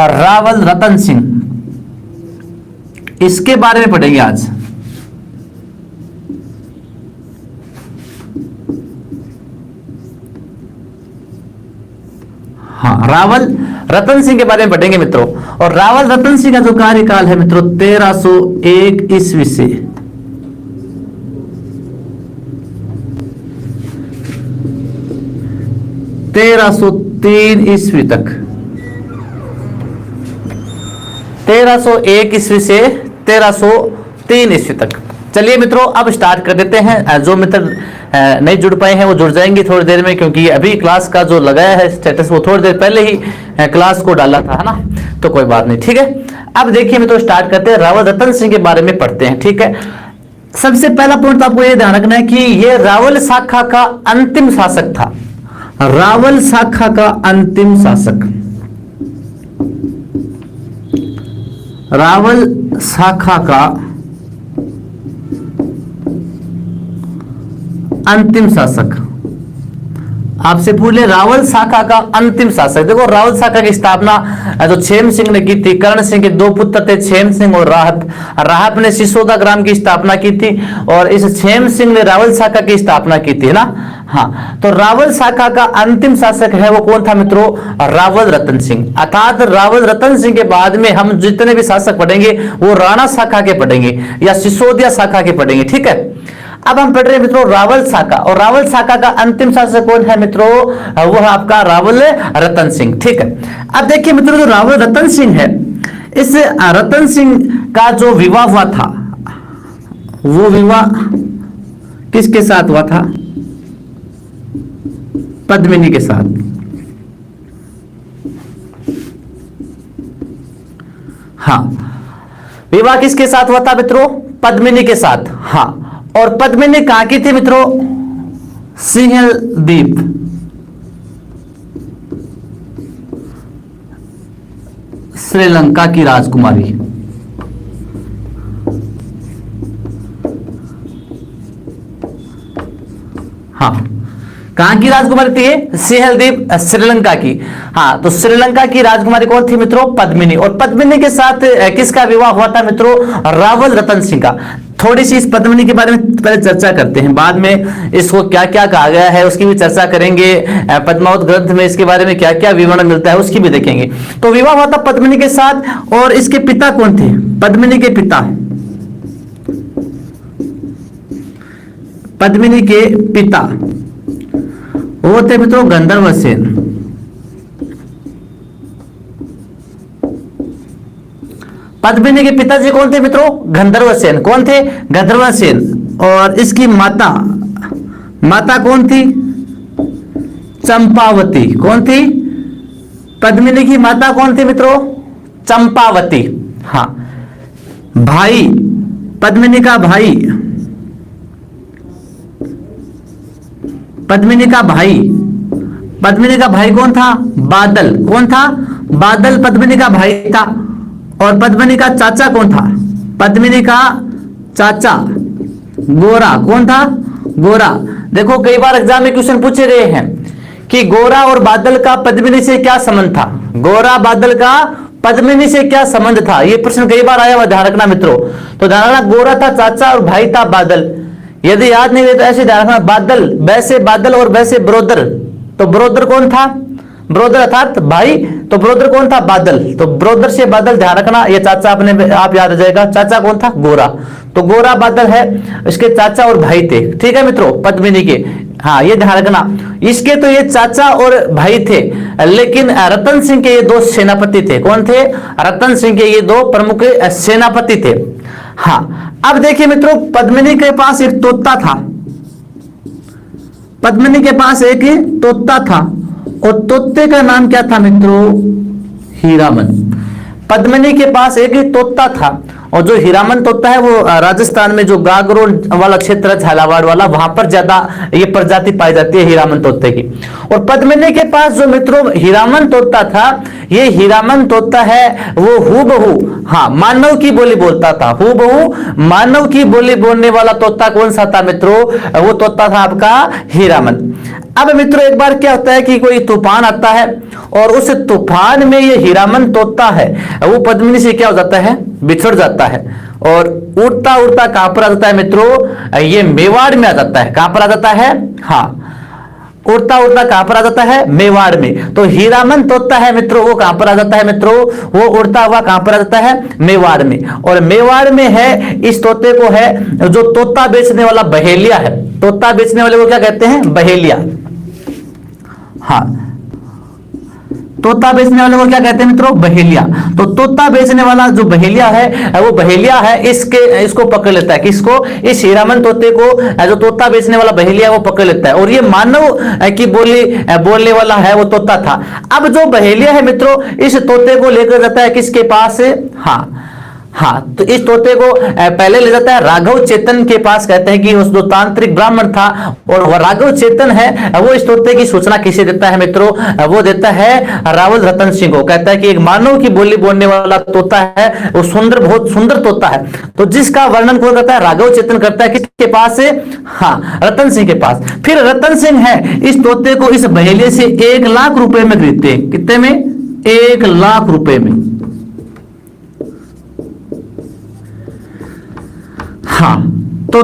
रावल रतन सिंह, इसके बारे में पढ़ेंगे आज। हाँ, रावल रतन सिंह के बारे में पढ़ेंगे मित्रों। और रावल रतन सिंह का जो कार्यकाल है मित्रों 1301 ईस्वी से 1303 ईस्वी तक, 1301 ईस्वी से 1303 ईस्वी तक। चलिए मित्रों अब स्टार्ट कर देते हैं। जो मित्र नहीं जुड़ पाए हैं वो जुड़ जाएंगे थोड़ी देर में, क्योंकि अभी क्लास का जो लगाया है स्टेटस वो थोड़ी देर पहले ही क्लास को डाला था, है ना, तो कोई बात नहीं, ठीक है। अब देखिए मित्रों स्टार्ट करते हैं, रावल रतन सिंह के बारे में पढ़ते हैं, ठीक है। सबसे पहला पॉइंट आपको ये ध्यान रखना है कि ये रावल शाखा का अंतिम शासक था। रावल शाखा का अंतिम शासक, रावल शाखा का अंतिम शासक। आपसे पूछ ले रावल शाखा का अंतिम शासक। देखो रावल शाखा की स्थापना जो छेम सिंह ने की थी। कर्ण सिंह के दो पुत्र थे, छेम सिंह और राहत। राहत ने सिसोदा ग्राम की स्थापना की थी और इस छेम सिंह ने रावल शाखा की स्थापना की थी, है ना। हाँ, तो रावल शाखा का अंतिम शासक है वो कौन था मित्रों? रावल रतन सिंह। अर्थात रावल रतन सिंह के बाद में हम जितने भी शासक पढ़ेंगे वो राणा शाखा के पढ़ेंगे या सिसोदिया शाखा के पढ़ेंगे, ठीक है। अब हम पढ़ रहे हैं मित्रों रावल शाखा, और रावल शाखा का अंतिम शासक कौन है मित्रों? वो है आपका रावल रतन सिंह, ठीक है। अब देखिए मित्रों जो रावल रतन सिंह है, इस रतन सिंह का जो विवाह हुआ था वो विवाह किसके साथ हुआ था? पद्मिनी के साथ। हाँ, विवाह किसके साथ हुआ था मित्रों? पद्मिनी के साथ। हाँ, और पद्मिनी कहां की थी मित्रों? सिंहलदीप, श्रीलंका की राजकुमारी। हाँ, कहां की राजकुमारी थी? सिंहलदीप, श्रीलंका की। हाँ, तो श्रीलंका की राजकुमारी कौन थी मित्रों? पद्मिनी। और पद्मिनी के साथ किसका विवाह हुआ था मित्रों? रावल रतन सिंह का। थोड़ी सी इस पद्मिनी के बारे में पहले चर्चा करते हैं, बाद में इसको क्या क्या कहा गया है उसकी भी चर्चा करेंगे। पद्मावत ग्रंथ में इसके बारे में क्या क्या विवरण मिलता है उसकी भी देखेंगे। तो विवाह हुआ था पद्मिनी के साथ। और इसके पिता कौन थे? पद्मिनी के पिता, पद्मिनी के पिता वो थे मित्रों गंधर्व सेन। पद्मिनी के पिताजी कौन थे मित्रों? गंधर्व सेन। कौन थे? गंधर्व सेन। और इसकी माता, माता कौन थी? चंपावती। कौन थी? पद्मिनी की माता कौन थी मित्रों? चंपावती। हाँ, भाई, पद्मिनी का भाई, पद्मिनी का भाई, पद्मिनी का भाई कौन था? बादल। कौन था? बादल पद्मिनी का भाई था। और पद्मिनी का चाचा कौन था? पद्मिनी का चाचा गोरा। कौन था? गोरा। देखो कई बार एग्जाम में क्वेश्चन पूछे गए हैं कि गोरा और बादल का पद्मिनी से क्या संबंध था? गोरा बादल का पद्मिनी से क्या संबंध था? ये प्रश्न कई बार आया हुआ, ध्यान रखना मित्रों। तो ध्यान रखना, गोरा था चाचा और भाई था बादल। यदि याद नहीं रहे तो ऐसे ध्यान रखना, बादल, वैसे बादल और वैसे ब्रोदर। तो ब्रोदर कौन था? ब्रोदर अर्थात भाई, तो ब्रोदर कौन था? बादल। तो ब्रोदर से बादल, ध्यान रखना। ये चाचा अपने आप याद आ जाएगा। चाचा कौन था? गोरा। तो गोरा बादल है, इसके चाचा और भाई थे, ठीक है मित्रों, पद्मिनी के। हाँ, ये ध्यान रखना। इसके तो ये चाचा और भाई थे, लेकिन रतन सिंह के ये दो सेनापति थे। कौन थे? रतन सिंह के ये दो प्रमुख सेनापति थे। हाँ, अब देखिए मित्रों पद्मिनी के पास एक तोता था। पद्मिनी के पास एक तोता था और तोते का नाम क्या था मित्रों? हीरामन। पद्मिनी के पास एक तोता था और जो हीरामन तोता है वो राजस्थान में जो गागरोन वाला क्षेत्र है, झालावाड़ वाला, वहां पर ज्यादा ये प्रजाति पाई जाती है हीरामन तोते की। और पद्मिनी के पास जो मित्रों हीरामन तोता था, ये हीरामन तोता है वो हूबहू, हाँ, मानव की बोली बोलता था। हूबहू मानव की बोली बोलने वाला तोता कौन सा था मित्रों? वो तोता था आपका हीरामन। अब मित्रों एक बार क्या होता है कि कोई तूफान आता है और उस तूफान में ये हीरामन तोता है वो पद्मिनी से क्या हो जाता है, बिछड़ जाता है और उड़ता उड़ता कहां पर आ जाता है मित्रों, ये मेवाड़ में आ जाता है। कहां पर आ जाता है, हाँ, उड़ता उड़ता कहां पर आ जाता है, मेवाड़ में। तो हीरामन तोता है मित्रों वो कहां पर आ जाता है मित्रों, वो उड़ता हुआ कहां पर आ जाता है, मेवाड़ में। और मेवाड़ में है, इस तोते को है जो तोता बेचने वाला बहेलिया है, तोता बेचने वाले को क्या कहते हैं, बहेलिया। हाँ, तोता बेचने वाले को क्या कहते हैं मित्रों, बहेलिया। तो तोता बेचने वाला जो बहेलिया है वो बहेलिया है, इसको पकड़ लेता है, किसको, इस हीरामन तोते को जो तोता बेचने वाला बहेलिया वो पकड़ लेता है। और ये मानव की बोली बोलने वाला है वो तोता था। अब जो बहेलिया है मित्रों इस तोते को लेकर जाता है किसके पास, हाँ हाँ, तो इस तोते को पहले ले जाता है राघव चेतन के पास। कहते हैं कि उस जो तांत्रिक ब्राह्मण था और वह राघव चेतन है वो इस तोते की सूचना किसे देता है मित्रों, वो देता है रावल रतन सिंह को। कहता है कि एक मानव की बोली बोलने वाला तोता है, वो सुंदर, बहुत सुंदर तोता है। तो जिसका वर्णन कौन करता है, राघव चेतन करता है, किसके पास से, हाँ, रतन सिंह के पास। फिर रतन सिंह है इस तोते को इस बहेलिए से 1 लाख रुपए में खरीदते हैं। कितने में, 1 लाख रुपए में। हाँ, तो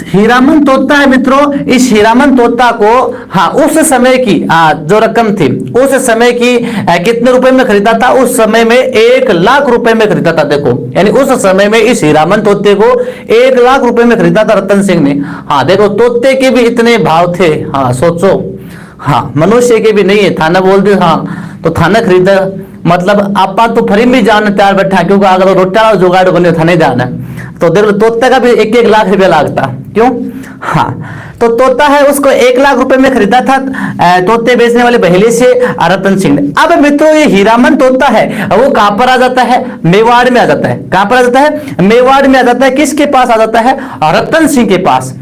हीरामन तोता है मित्रों, इस हीरामन तोता को, हाँ, उस समय की जो रकम थी उस समय की कितने रुपए में खरीदा था, उस समय में 1 लाख रुपए में खरीदा था। देखो, यानी उस समय में इस हीरामन तोते को 1 लाख रुपए में खरीदा था रतन सिंह ने। हाँ, देखो तोते के भी इतने भाव थे। हाँ, सोचो, हाँ, मनुष्य के भी नहीं है। थाना बोल दे, हाँ, तो थाना खरीदा, मतलब आपा तो फ्री में जाना तैयार बैठा, क्योंकि अगर रोटा जुगाड़ बने थाने जाना, तो देख लो तोते का भी 1-1 लाख रुपया लगता। क्यों, हाँ, तो तोता है उसको 1 लाख रुपए में खरीदा था तोते बेचने वाले बहेली से रतन सिंह ने। अब मित्रों ये हीरामन तोता है वो कहां पर आ जाता है, मेवाड़ में आ जाता है। कहां पर आ जाता है, मेवाड़ में आ जाता है। किसके पास आ जाता है, रतन सिंह के पास।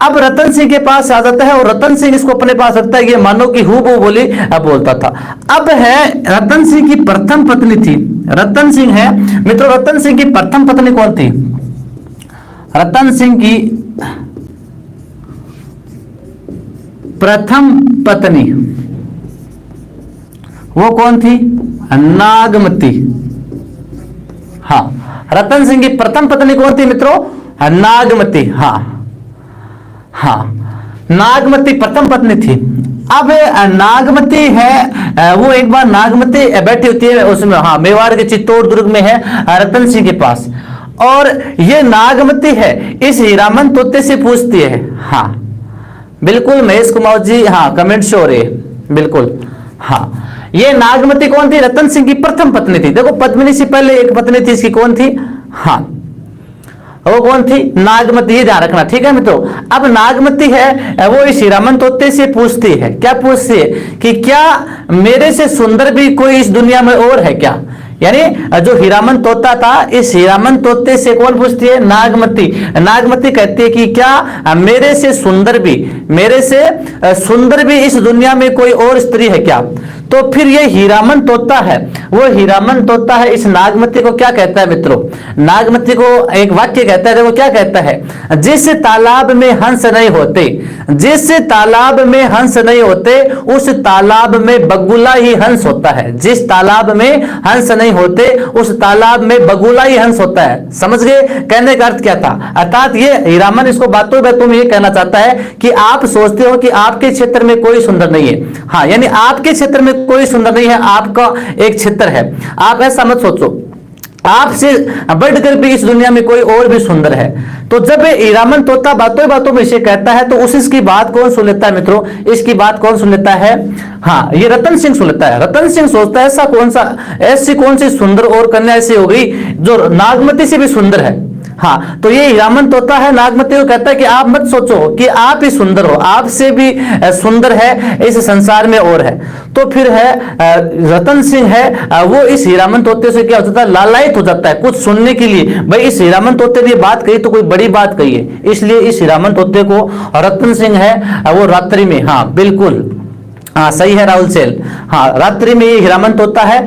अब रतन सिंह के पास आ जाता है और रतन सिंह इसको अपने पास रखता है। ये मानो कि हूबहू बोली बोलता था। अब है रतन सिंह की प्रथम पत्नी थी, रतन सिंह है मित्रों, रतन सिंह की प्रथम पत्नी कौन थी, रतन सिंह की प्रथम पत्नी वो कौन थी, नागमती। हाँ, रतन सिंह की प्रथम पत्नी कौन थी मित्रों, नागमती। हाँ हाँ, नागमती प्रथम पत्नी थी। अब नागमती है वो एक बार नागमती बैठी होती है उसमें, हाँ, मेवाड़ के चित्तौड़ दुर्ग में है रतन सिंह के पास। और ये नागमती है इस हीरामन तोते से पूछती है, हाँ बिल्कुल महेश कुमार जी, हाँ कमेंट शो हो रहे, बिल्कुल। हाँ, ये नागमती कौन थी, रतन सिंह की प्रथम पत्नी थी। देखो पद्मिनी से पहले एक पत्नी थी, इसकी कौन थी, हाँ वो कौन थी, नागमती। ये ध्यान रखना, ठीक है मित्रों। अब नागमती है वो इस हीरामन तोते से पूछती है, क्या पूछती है कि क्या मेरे से सुंदर भी कोई इस दुनिया में और है क्या। यानी जो हीरामन तोता था इस हीरामन तोते से कौन पूछती है, नागमती। नागमती कहती है कि क्या मेरे से सुंदर भी, मेरे से सुंदर भी इस दुनिया में कोई और स्त्री है क्या। तो फिर ये हीरामन तोता है, वो हीरामन तोता है इस नागमती को क्या कहता है मित्रों, नागमती को एक वाक्य कहता है। देखो क्या कहता है, जिस तालाब में हंस नहीं होते, जिस तालाब में हंस नहीं होते उस तालाब में बगुला ही हंस होता है। जिस तालाब में हंस नहीं होते उस तालाब में बगुला ही हंस होता है। समझ गए कहने का अर्थ क्या था, अर्थात ये हीरामन इसको बातों बातों में ये कहना चाहता है कि आप सोचते हो कि आपके क्षेत्र में कोई सुंदर नहीं है, हाँ, यानी आपके क्षेत्र में कोई सुंदर नहीं है, आपका एक क्षेत्र है। आप ऐसा मत सोचो, आपसे बढ़कर भी इस दुनिया में कोई और भी सुंदर है। तो जब हीरामन तोता बातों बातों में इसे कहता है तो उसकी बात कौन सुन लेता है मित्रों, इसकी बात कौन सुन लेता है, हाँ ये रतन सिंह सुन लेता है। रतन सिंह सोचता है ऐसी कौन सी सुंदर और कन्या ऐसी हो गई जो नागमती से भी सुंदर है। हाँ, तो ये हीरामन तोता है नागमती को कहता है कि आप मत सोचो कि आप ही सुंदर हो, आपसे भी सुंदर है इस संसार में और है। तो फिर है रतन सिंह है वो इस हीरामन तोते से क्या हो जाता है, लालायित हो जाता है कुछ सुनने के लिए। भाई इस हीरामन तोते ने बात कही तो कोई बड़ी बात कही है, इसलिए इस हीरामन तोते को रतन सिंह है वो रात्रि में, हाँ बिल्कुल हाँ सही है राहुल सेल। हाँ, रात्रि में ये हीरामंत होता है,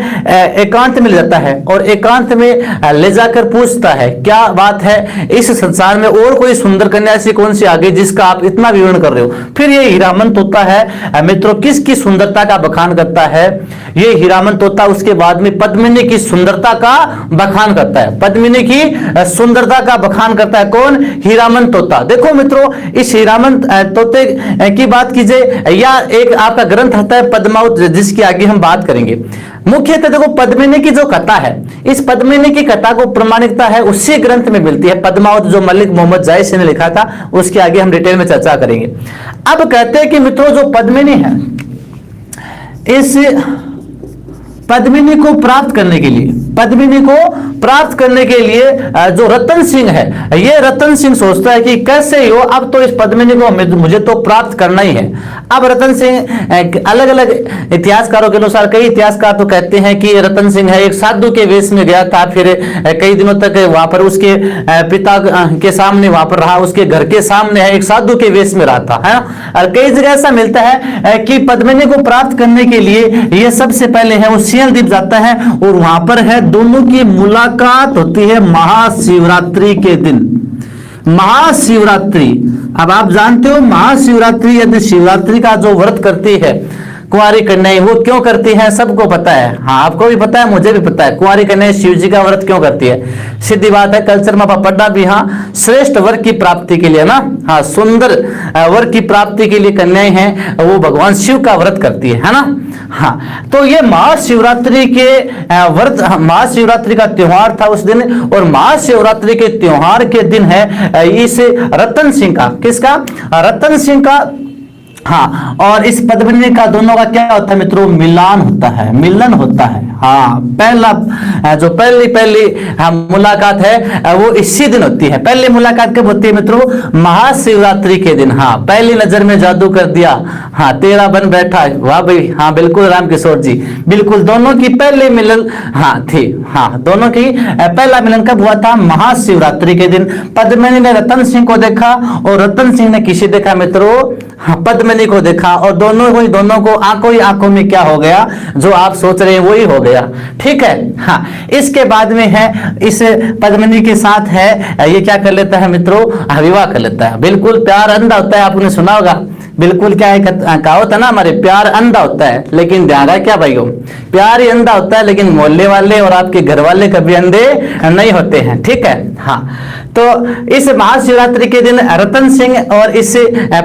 एकांत में ले जाता है और एकांत में ले जाकर पूछता है क्या बात है, इस संसार में और कोई सुंदर कन्या ऐसी कौन सी आ गई जिसका आप इतना विवरण कर रहे हो। फिर ये हीरामंत होता है मित्रों किसकी सुंदरता का बखान करता है, ये हीरामंत होता है उसके बाद में पद्मिनी की सुंदरता का बखान करता है। पद्मिनी की सुंदरता का बखान करता है कौन, हीरामंत तोता। देखो मित्रों इस हीरामंत तोते की बात कीजिए या एक आपका ग्रंथ आता है पद्मावत जिसकी आगे हम बात करेंगे। मुख्यतः देखो पद्मिनी की जो कथा है, इस पद्मिनी की कथा को प्रमाणिकता है उसी ग्रंथ में मिलती है पद्मावत जो मलिक मोहम्मद जायसी ने लिखा था, उसके आगे हम डिटेल में चर्चा करेंगे। अब कहते हैं कि मित्रों जो पद्मिनी है, इस पद्मिनी को प्राप्त करने के लिए, पद्मिनी को प्राप्त करने के लिए जो रतन सिंह है, ये रतन सिंह सोचता है कि कैसे हो, अब तो इस पद्मिनी को मुझे तो प्राप्त करना ही है। अब रतन सिंह अलग अलग इतिहासकारों के अनुसार, कई इतिहासकार तो कहते हैं कि रतन सिंह है एक साधु के वेश में गया था, फिर कई दिनों तक वहां पर उसके पिता के सामने वहां पर रहा, उसके घर के सामने है एक साधु के वेश में रहा था, है ना। और कई जगह ऐसा मिलता है कि पद्मिनी को प्राप्त करने के लिए ये सबसे पहले है वो सियल द्वीप जाता है और वहां पर है दोनों की मुलाकात होती है महाशिवरात्रि के दिन। महाशिवरात्रि, अब आप जानते हो महाशिवरात्रि यदि शिवरात्रि का जो व्रत करती है कुंवारी कन्याएं, वो क्यों करती हैं सबको पता है। हाँ आपको भी पता है, मुझे भी पता है कुंवारी कन्याएं शिव जी का व्रत क्यों करती है। सीधी बात है, कल्चर में पढ़ना भी, हाँ श्रेष्ठ वर की प्राप्ति के लिए ना, हाँ सुंदर वर की प्राप्ति के लिए कन्याएं हैं वो भगवान शिव का व्रत करती है ना। हाँ तो ये महाशिवरात्रि के व्रत, महाशिवरात्रि का त्योहार था उस दिन, और महाशिवरात्रि के त्योहार के दिन है इस रतन सिंह का, किसका, रतन सिंह का, हाँ और इस पद्मिनी का दोनों का क्या होता है मित्रों, मिलान होता है, मिलन होता है। हाँ पहला जो पहली मुलाकात है वो इसी दिन होती है। पहली मुलाकात कब होती है मित्रों, महाशिवरात्रि के दिन। हाँ पहली नजर में जादू कर दिया, हाँ तेरा बन बैठा, वाह भाई, हाँ बिल्कुल राम किशोर जी, बिल्कुल दोनों की पहले मिलन हाँ थी। हाँ दोनों की पहला मिलन कब हुआ था, महाशिवरात्रि के दिन। पद्मिनी ने रतन सिंह को देखा और रतन सिंह ने किसे देखा मित्रों, हाँ पद्मिनी को देखा, और दोनों को आंखों ही आंखों में क्या हो गया, जो आप सोच रहे हैं वही हो गया। ठीक है। हाँ इसके बाद में है इस पद्मिनी के साथ है ये क्या कर लेता है मित्रों, विवाह कर लेता है। बिल्कुल प्यार अंधा होता है, आपने सुना होगा, बिल्कुल क्या है कहावत है ना हमारे, प्यार अंधा होता है लेकिन ध्यान रहा क्या भाइयों, प्यार ही अंधा होता है लेकिन मोहल्ले वाले और आपके घर वाले कभी अंधे नहीं होते हैं। ठीक है। हाँ तो इस महाशिवरात्रि के दिन रतन सिंह और इस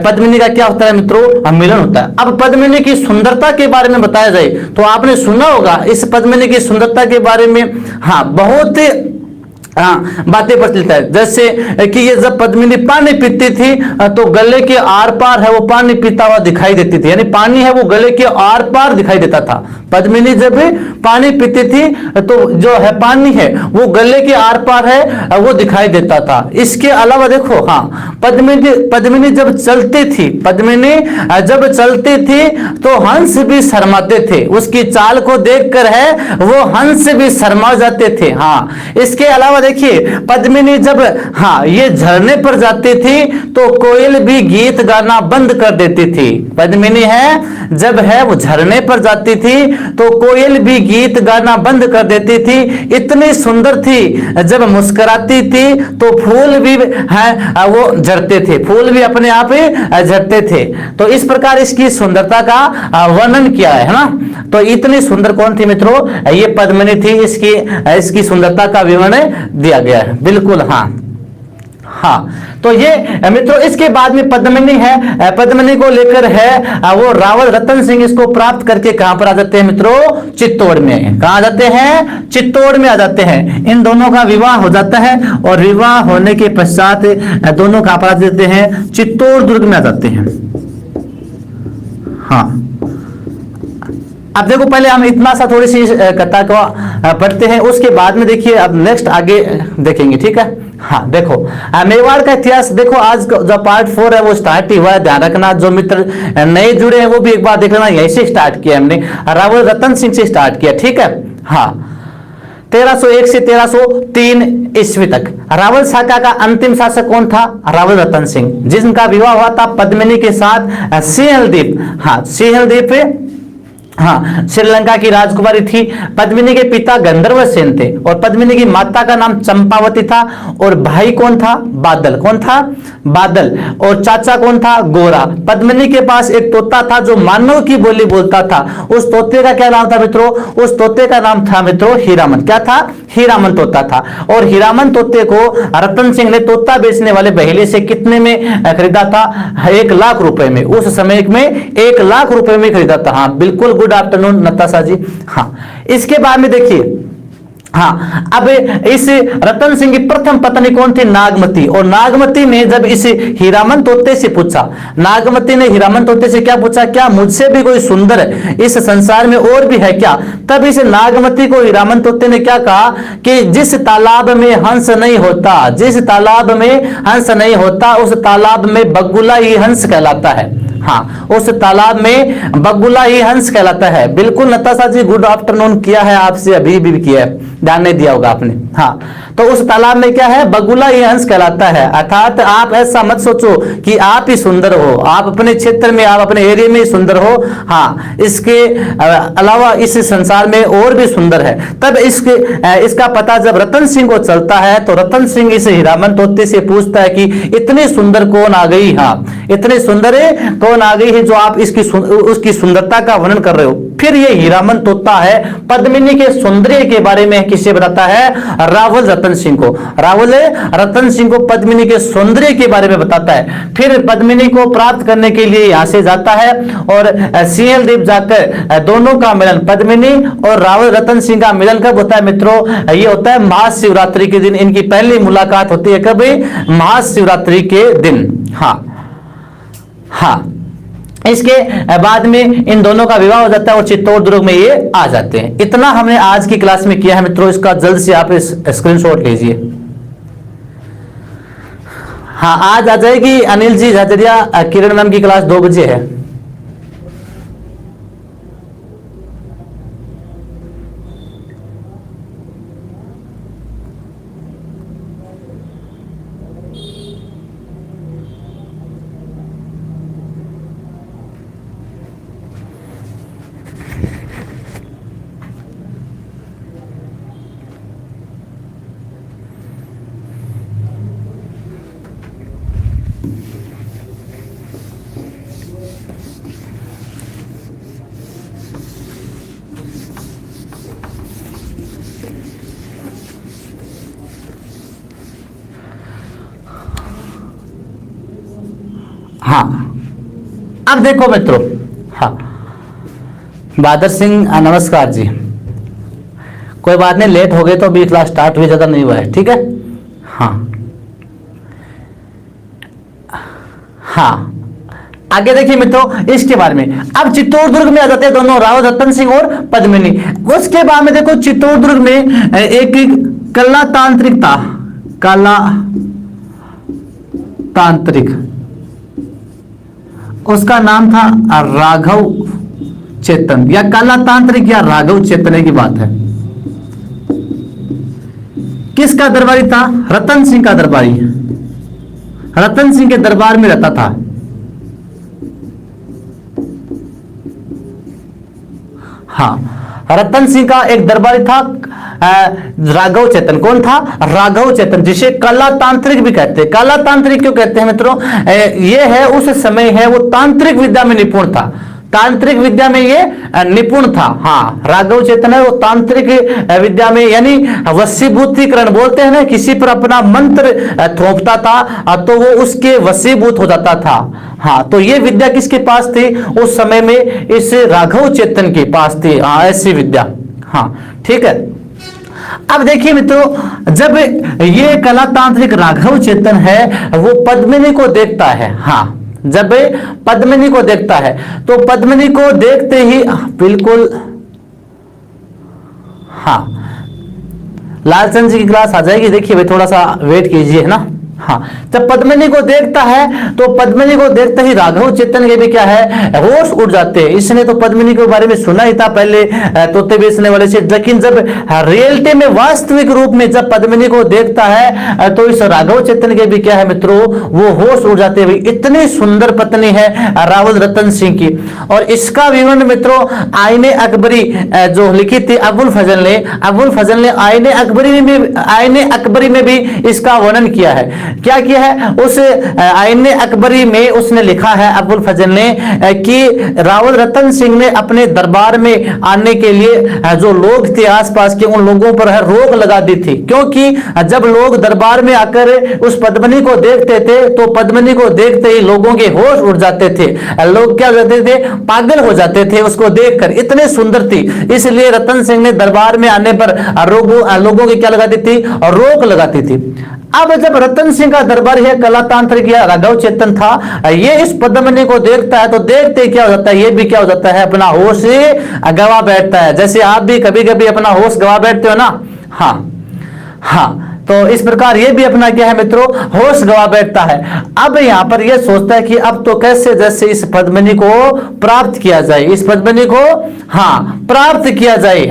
पद्मिनी का क्या होता है मित्रों, मिलन होता है। अब पद्मिनी की सुंदरता के बारे में बताया जाए तो आपने सुना होगा इस पद्मिनी की सुंदरता के बारे में, हाँ बहुत बातें प्रचलित है। जैसे कि ये जब पद्मिनी पानी पीती थी तो गले के आर पार है वो पानी पीता हुआ दिखाई देती थी, यानी पानी है वो गले के आर पार दिखाई देता था। पद्मिनी जब पानी पीती थी तो जो है पानी है वो गले के आर पार है वो दिखाई देता था। इसके अलावा देखो, हाँ पद्मिनी जब चलती थी, पद्मिनी जब चलती थी तो हंस भी शर्माते थे, उसकी चाल को देखकर है वो हंस भी शर्मा जाते थे। हाँ इसके अलावा देखिए पद्मिनी जब हाँ ये झरने पर जाती थी तो कोयल भी गीत गाना बंद कर देती थी। पद्मिनी है जब है वो झरने पर जाती थी तो कोयल भी गीत गाना बंद कर देती थी, इतनी सुंदर थी। जब मुस्कुराती थी तो फूल भी है वो झड़ते थे, फूल भी अपने आप ही झड़ते थे। तो इस प्रकार इसकी सुंदरता का वर्णन किया है ना। तो इतनी सुंदर कौन थी मित्रों, ये पद्मिनी थी, इसकी सुंदरता का विवरण दिया गया है। बिल्कुल हाँ तो ये मित्रों इसके बाद में पद्मिनी है, पद्मिनी को लेकर है वो रावल रतन सिंह इसको प्राप्त करके कहां पर आ जाते हैं मित्रों, चित्तौड़ में। कहां आ जाते हैं, चित्तौड़ में आ जाते हैं। इन दोनों का विवाह हो जाता है और विवाह होने के पश्चात दोनों कहां पर आ जाते हैं, चित्तौड़ दुर्ग में आ जाते हैं। हाँ अब देखो पहले हम इतना सा थोड़ी सी कथा को पढ़ते हैं, उसके बाद में देखिए अब नेक्स्ट आगे देखेंगे। ठीक है। हाँ देखो मेवाड़ का इतिहास देखो, आज जो पार्ट 4 है वो स्टार्ट ही हुआ है, ध्यान रखना। जो मित्र नए जुड़े हैं वो भी एक बार देख लेना, यहीं से स्टार्ट किया हमने, रावल रतन सिंह से स्टार्ट किया। ठीक है। हाँ 1301 से 1303 ईस्वी तक। रावल शाखा का अंतिम शासक कौन था? रावल रतन सिंह, जिनका विवाह हुआ था पद्मिनी के साथ सिंहलदीप। हाँ, सिंहलदीप हाँ श्रीलंका की राजकुमारी थी। पद्मिनी के पिता गंधर्व सेन थे और पद्मिनी की माता का नाम चंपावती था और भाई कौन था? बादल। कौन था? बादल। और चाचा कौन था? गोरा। पद्मिनी के पास एक तोता था जो मानव की बोली बोलता था। उस तोते का क्या नाम था मित्रों? उस तोते का नाम था मित्रों हीरामन। क्या था? हीरामन तोता था। और हीरामन तोते को रतन सिंह ने तोता बेचने वाले बहेले से कितने में खरीदा था? 1 लाख रुपए में। उस समय में 1 लाख रुपए में खरीदा था। हाँ बिल्कुल, गुड आफ्टरनून नताशा जी। हाँ, इसके बाद में देखिए, हाँ अब इस रतन सिंह की प्रथम पत्नी कौन थी? नागमती। और नागमती ने जब इस हीरामन तोते से पूछा, नागमती ने हीरामन तोते से क्या पूछा? क्या मुझसे भी कोई सुंदर इस संसार में और भी है क्या? तब इस नागमती को हीरामन तोते ने क्या कहा कि जिस तालाब में हंस नहीं होता, जिस तालाब में हंस नहीं होता, उस तालाब में बगुला ही हंस कहलाता है। हाँ, उस तालाब में बगुला ही हंस कहलाता है। बिल्कुल नताशा जी, गुड आफ्टरनून किया है आपसे, अभी भी किया है, ध्यान नहीं दिया होगा आपने। हाँ, तो उस तालाब में क्या है? बगुला ही हंस कहलाता है। अर्थात आप ऐसा मत सोचो कि आप ही सुंदर हो, आप अपने क्षेत्र में, आप अपने एरिया में ही सुंदर हो। हाँ, इसके अलावा इस संसार में और भी सुंदर है। तब इसका पता जब रतन सिंह को चलता है तो रतन सिंह इस हीरामन तोते से पूछता है कि इतनी सुंदर कौन आ गई? हाँ, इतने सुंदर कौन आ गई है जो आप उसकी सुंदरता का वर्णन कर रहे हो? फिर ये हीरामन तोता है पद्मिनी के सौंदर्य के बारे में किसे बताता है? रावल रतन सिंह को। रावल रतन सिंह को पद्मिनी के सौंदर्य के बारे में बताता है। फिर पद्मिनी को प्राप्त करने के लिए यहां से जाता है और सिंहलदीप जाकर दोनों का मिलन, पद्मिनी और रावल रतन सिंह का मिलन कब होता है मित्रों? ये होता है महाशिवरात्रि के दिन। इनकी पहली मुलाकात होती है कब? महाशिवरात्रि के दिन। हाँ हाँ, इसके बाद में इन दोनों का विवाह हो जाता है और चित्तौड़ दुर्ग में ये आ जाते हैं। इतना हमने आज की क्लास में किया है मित्रों, इसका जल्द से आप इस स्क्रीनशॉट लीजिए। हाँ, आज आ जाएगी अनिल जी झाझरिया, किरण मैम की क्लास 2 बजे है। हाँ, अब देखो मित्रों, हाँ बहादुर सिंह नमस्कार जी, कोई बात नहीं, लेट हो गए तो अभी क्लास स्टार्ट हुई, ज्यादा नहीं हुआ है, ठीक है। हाँ हाँ, आगे देखिए मित्रों इसके बारे में। अब चित्तौड़ दुर्ग में आ जाते हैं दोनों, रावल रतन सिंह और पद्मिनी। उसके बाद में देखो चित्तौड़ दुर्ग में एक कला तांत्रिक था, कला तांत्रिक, उसका नाम था राघव चेतन, या कला तांत्रिक या राघव चेतन की बात है। किसका दरबारी था? रतन सिंह का दरबारी, रतन सिंह के दरबार में रहता था। हाँ, रतन सिंह का एक दरबारी था राघव चेतन। कौन था? राघव चेतन, जिसे कला तांत्रिक भी कहते हैं। कला तांत्रिक क्यों कहते हैं मित्रों? ये है उस समय है वो तांत्रिक विद्या में निपुण था, तांत्रिक विद्या में ये निपुण था। हाँ, राघव चेतन है वो तांत्रिक विद्या में, यानी वशीभूतीकरण बोलते हैं ना, किसी पर अपना मंत्र थोपता था तो वो उसके वशीभूत हो जाता था। हाँ, तो ये विद्या किसके पास थी उस समय में? इस राघव चेतन के पास थी। हाँ, ऐसी विद्या। हाँ, ठीक है। अब देखिए मित्रों, जब ये कला तांत्रिक राघव चेतन है वो पद्मिनी को देखता है, हाँ जब पद्मिनी को देखता है तो पद्मिनी को देखते ही बिल्कुल, हाँ लालचंद जी की क्लास आ जाएगी, देखिए भाई थोड़ा सा वेट कीजिए, है ना। हाँ, जब पद्मिनी को देखता है तो पद्मिनी को देखते ही राघव चेतन के भी क्या है, होश उड़ जाते हैं। इसने तो पद्मिनी के बारे में सुना ही था पहले तोते बेचने वाले से, लेकिन जब रियलिटी में वास्तविक रूप में जब पद्मिनी को देखता है तो इस राघव चेतन के भी क्या है मित्रों, वो होश उड़ जाते हैं। इतनी सुंदर पत्नी है रावल रतन सिंह की। और इसका विवरण मित्रों आईने अकबरी जो लिखी थी अबुल फजल ने आईने अकबरी में भी इसका वर्णन किया है। क्या किया है, उस आईने अकबरी में उसने लिखा है अबुल फजल ने कि रावल रतन सिंह ने अपने दरबार में आने के लिए जो लोग थे आसपास के, उन लोगों पर रोक लगा दी थी, क्योंकि जब लोग दरबार में आकर उस पद्मिनी को देखते थे तो पद्मिनी को देखते ही लोगों के होश उड़ जाते थे। लोग क्या करते थे, पागल हो जाते थे उसको देखकर, इतने सुंदर थी। इसलिए रतन सिंह ने दरबार में आने पर लोगों की क्या लगाती थी, रोक लगाती थी। अब जब रतन सिंह का दरबार है कला तांत्रिक या राघव चेतन था, ये इस पद्मिनी को देखता है तो देखते क्या हो जाता है, ये भी क्या हो जाता है, अपना होश गवा बैठता है। जैसे आप भी कभी कभी अपना होश गवा बैठते हो ना, हाँ, तो इस प्रकार ये भी अपना क्या है मित्रों, होश गवा बैठता है। अब यहां पर ये सोचता है कि अब तो कैसे जैसे इस पद्मिनी को प्राप्त किया जाए, इस पद्मिनी को प्राप्त किया जाए।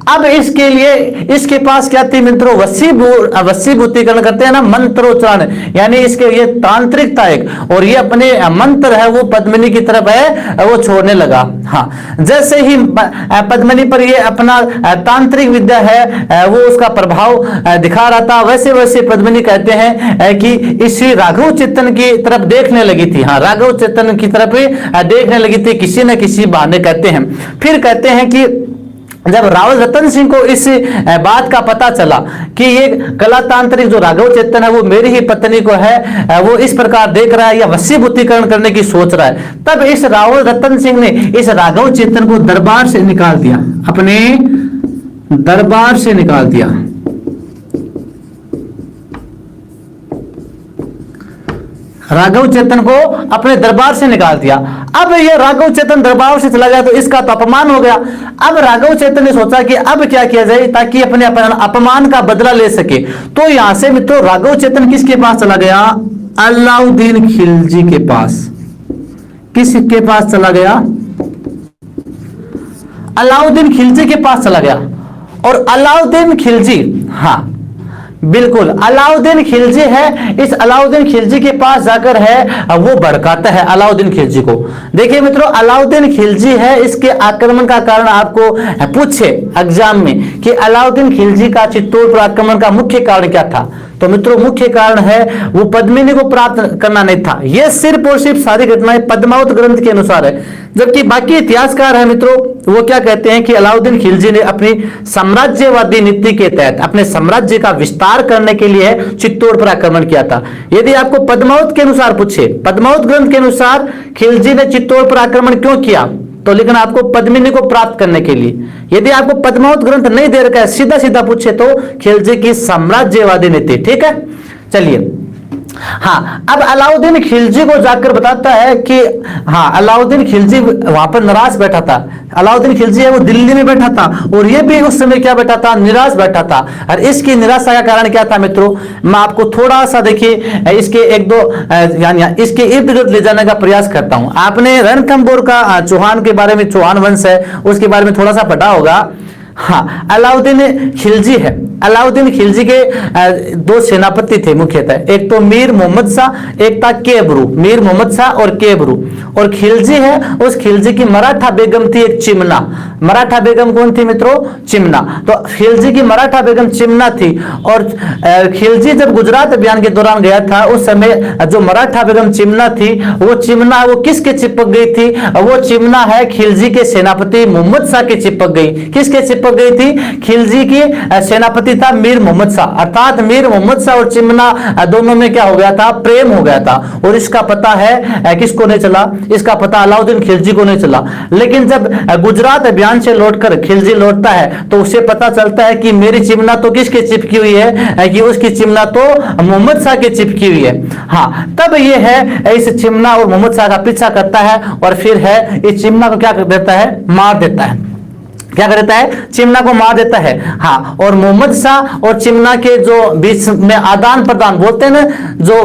अब इसके लिए इसके पास क्या थी मित्रों, वशीभूतिकरण करते हैं ना, मंत्रोच्चारण, यानी इसके ये तांत्रिकता एक, और ये अपने मंत्र है वो पद्मिनी की तरफ है वो छोड़ने लगा। जैसे ही पद्मिनी पर ये अपना तांत्रिक विद्या है वो उसका प्रभाव दिखा रहा था, वैसे वैसे पद्मिनी कहते हैं कि इसी राघव चेतन की तरफ देखने लगी थी। राघव चेतन की तरफ देखने लगी थी किसी न किसी बहाने, कहते हैं। फिर कहते हैं कि जब रावल रतन सिंह को इस बात का पता चला कि ये कला तांत्रिक जो राघव चेतन है वो मेरी ही पत्नी को है वो इस प्रकार देख रहा है या वशीभूतिकरण करने की सोच रहा है, तब इस रावल रतन सिंह ने इस राघव चेतन को दरबार से निकाल दिया, अपने दरबार से निकाल दिया। राघव चेतन को अपने दरबार से निकाल दिया। अब ये राघव चेतन दरबार से चला गया तो इसका तो अपमान हो गया। अब राघव चेतन ने सोचा कि अब क्या किया जाए ताकि अपने अपमान का बदला ले सके। तो यहां से मित्रों राघव चेतन किसके पास चला गया, अलाउद्दीन खिलजी के पास। किसके पास चला गया, अलाउद्दीन खिलजी के पास चला गया। और अलाउद्दीन खिलजी, बिल्कुल अलाउद्दीन खिलजी है, इस अलाउद्दीन खिलजी के पास जाकर है वो भड़काता है अलाउद्दीन खिलजी को। देखिए मित्रों अलाउद्दीन खिलजी है, इसके आक्रमण का कारण आपको पूछे एग्जाम में कि अलाउद्दीन खिलजी का चित्तौड़ पर आक्रमण का मुख्य कारण क्या था, तो मित्रों मुख्य कारण है वो पद्मिनी को प्राप्त करना नहीं था। यह सिर्फ और सिर्फ सारी घटनाएं पद्मावत ग्रंथ के अनुसार है, जबकि बाकी इतिहासकार है मित्रों वो क्या कहते हैं कि अलाउद्दीन खिलजी ने अपनी साम्राज्यवादी नीति के तहत अपने साम्राज्य का विस्तार करने के लिए चित्तौड़ पर आक्रमण किया था। यदि आपको पद्मावत के अनुसार पूछे, पद्मावत ग्रंथ के अनुसार खिलजी ने चित्तौड़ पर आक्रमण क्यों किया, तो लिखना आपको पद्मिनी को प्राप्त करने के लिए। यदि आपको पद्मावत ग्रंथ नहीं दे रखा है, सीधा सीधा पूछे तो खिलजी की साम्राज्यवादी नीति। ठीक है, चलिए अब अलाउद्दीन खिलजी को जाकर बताता है कि अलाउद्दीन खिलजी वहां पर नाराज बैठा था। अलाउद्दीन खिलजी है वो दिल्ली में बैठा था और ये भी उस समय क्या बैठा था, निराश बैठा था। और इसकी निराशा का कारण क्या था मित्रों, मैं आपको थोड़ा सा देखिए इसके एक दो यानी इसके इर्द गिर्द ले जाने का प्रयास करता हूं। आपने रणथंभौर का चौहान के बारे में, चौहान वंश है उसके बारे में थोड़ा सा पढ़ा होगा। अलाउद्दीन खिलजी है, अलाउद्दीन खिलजी के दो सेनापति थे मुख्यतः, एक तो मीर मोहम्मद शाह, एक था केबरू, मीर मोहम्मद शाह और केबरू। और खिलजी है, उस खिलजी की मराठा बेगम थी एक चिमना। मराठा बेगम कौन थी मित्रों, चिमना। तो खिलजी की मराठा बेगम चिमना थी। और खिलजी जब गुजरात अभियान के दौरान गया था उस समय जो मराठा बेगम चिमना थी वो चिमना वो किसके चिपक गई थी, वो चिमना है खिलजी के सेनापति मोहम्मद शाह के चिपक गई। किसके चिपक गई थी, खिलजी की सेनापति था मीर मोहम्मद शाह, अर्थात मीर मोहम्मद शाह और चिमना दोनों में क्या हो गया था, प्रेम हो गया था। और इसका पता है किसको नहीं चला, इसका पता अलाउद्दीन खिलजी को नहीं चला। लेकिन जब गुजरात अभियान से लौटकर खिलजी लौटता है तो उसे पता चलता है कि मेरी चिमना तो किसके चिपकी हुई है, कि उसकी चिमना तो मोहम्मद शाह के चिपकी हुई है। तब ये है इस चिमना और मोहम्मद शाह का पीछा करता है और फिर है इस चिमना को क्या कर देता है, मार देता है। क्या कर देता है, चिमना को मार देता है। हाँ, और मोहम्मद शाह और चिमना के जो बीच में आदान प्रदान बोलते हैं ना, जो